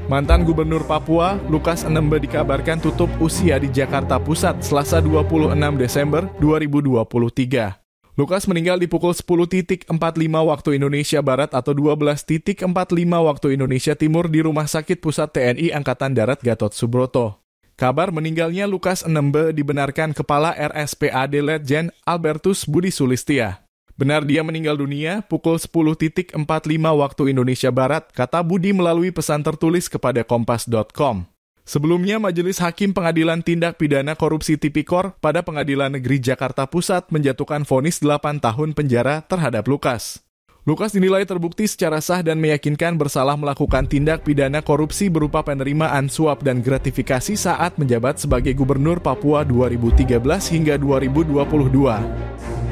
Mantan Gubernur Papua, Lukas NMB dikabarkan tutup usia di Jakarta Pusat Selasa 26 Desember 2023. Lukas meninggal di pukul 10.45 waktu Indonesia Barat atau 12.45 waktu Indonesia Timur di Rumah Sakit Pusat TNI Angkatan Darat Gatot Subroto. Kabar meninggalnya Lukas NMB dibenarkan Kepala RSPAD Letjen Albertus Budi Sulistia. Benar dia meninggal dunia pukul 10.45 waktu Indonesia Barat, kata Budi melalui pesan tertulis kepada Kompas.com. Sebelumnya, Majelis Hakim Pengadilan Tindak Pidana Korupsi Tipikor pada Pengadilan Negeri Jakarta Pusat menjatuhkan vonis 8 tahun penjara terhadap Lukas. Lukas dinilai terbukti secara sah dan meyakinkan bersalah melakukan tindak pidana korupsi berupa penerimaan suap dan gratifikasi saat menjabat sebagai Gubernur Papua 2013 hingga 2022.